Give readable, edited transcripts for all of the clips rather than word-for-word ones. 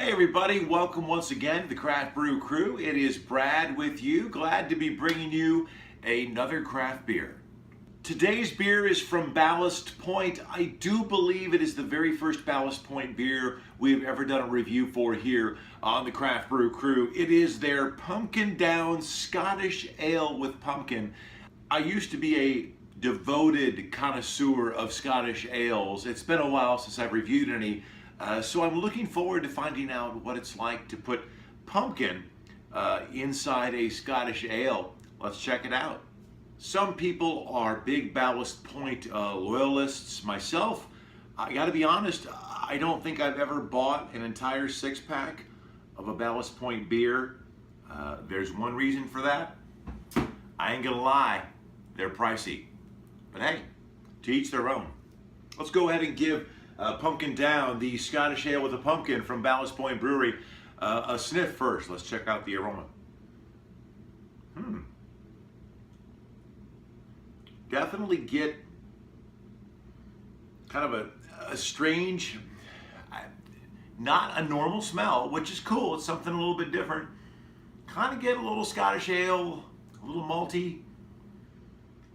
Hey everybody, welcome once again to the Craft Brew Crew. It is Brad with you, glad to be bringing you another craft beer. Today's beer is from Ballast Point. I do believe it is the very first Ballast Point beer we've ever done a review for here on the Craft Brew Crew. It is their Pumpkin Down Scottish Ale with Pumpkin. I used to be a devoted connoisseur of Scottish ales. It's been a while since I've reviewed any. So I'm looking forward to finding out what it's like to put pumpkin inside a Scottish ale. Let's check it out. Some people are big Ballast Point loyalists. Myself, I gotta be honest, I don't think I've ever bought an entire six-pack of a Ballast Point beer. There's one reason for that. I ain't gonna lie, they're pricey. But hey, to each their own. Let's go ahead and give Pumpkin Down, the Scottish Ale with a Pumpkin from Ballast Point Brewery, a sniff first. Let's check out the aroma. Definitely get kind of a strange, not a normal smell, which is cool. It's something a little bit different. Kind of get a little Scottish ale, a little malty,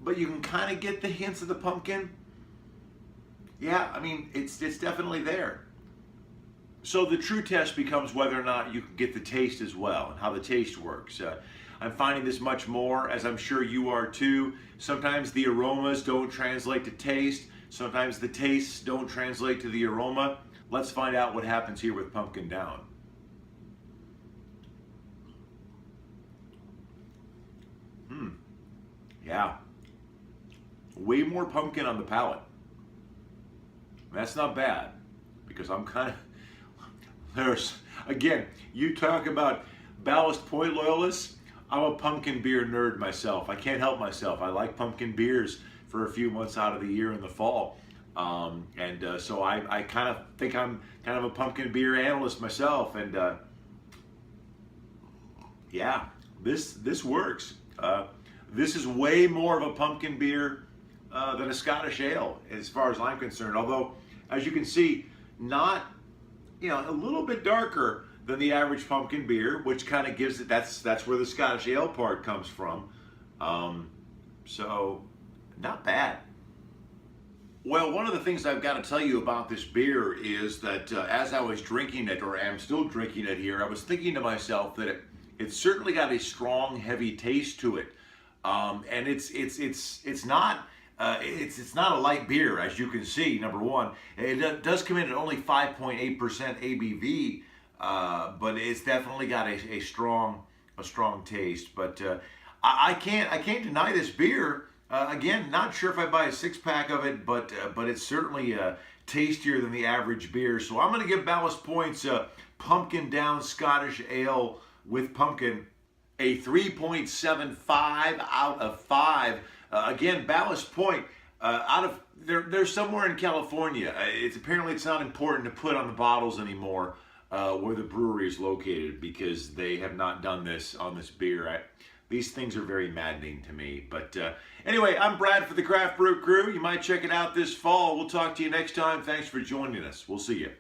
but you can kind of get the hints of the pumpkin. Yeah, I mean, it's definitely there. So the true test becomes whether or not you can get the taste as well and how the taste works. I'm finding this much more, as I'm sure you are too. Sometimes the aromas don't translate to taste. Sometimes the tastes don't translate to the aroma. Let's find out what happens here with Pumpkin Down. Yeah. Way more pumpkin on the palate. That's not bad, because I'm kind of, again, you talk about Ballast Point loyalists, I'm a pumpkin beer nerd myself. I can't help myself. I like pumpkin beers for a few months out of the year in the fall. So I kind of think I'm kind of a pumpkin beer analyst myself. And yeah, this works. This is way more of a pumpkin beer than a Scottish ale, as far as I'm concerned. Although, as you can see, not, a little bit darker than the average pumpkin beer, which kind of gives it, that's where the Scottish ale part comes from. So, not bad. Well, one of the things I've got to tell you about this beer is that as I was drinking it, or am still drinking it here, I was thinking to myself that it's certainly got a strong, heavy taste to it. And it's not a light beer, as you can see, number one. It does come in at only 5.8% ABV, but it's definitely got a strong taste. But I can't deny this beer. Again, not sure if I buy a six-pack of it, but it's certainly tastier than the average beer. So I'm going to give Ballast Point's Pumpkin Down Scottish Ale with Pumpkin a 3.75 out of 5. Again, Ballast Point, they're somewhere in California. Apparently it's not important to put on the bottles anymore where the brewery is located, because they have not done this on this beer. These things are very maddening to me. But anyway, I'm Brad for the Craft Brew Crew. You might check it out this fall. We'll talk to you next time. Thanks for joining us. We'll see you.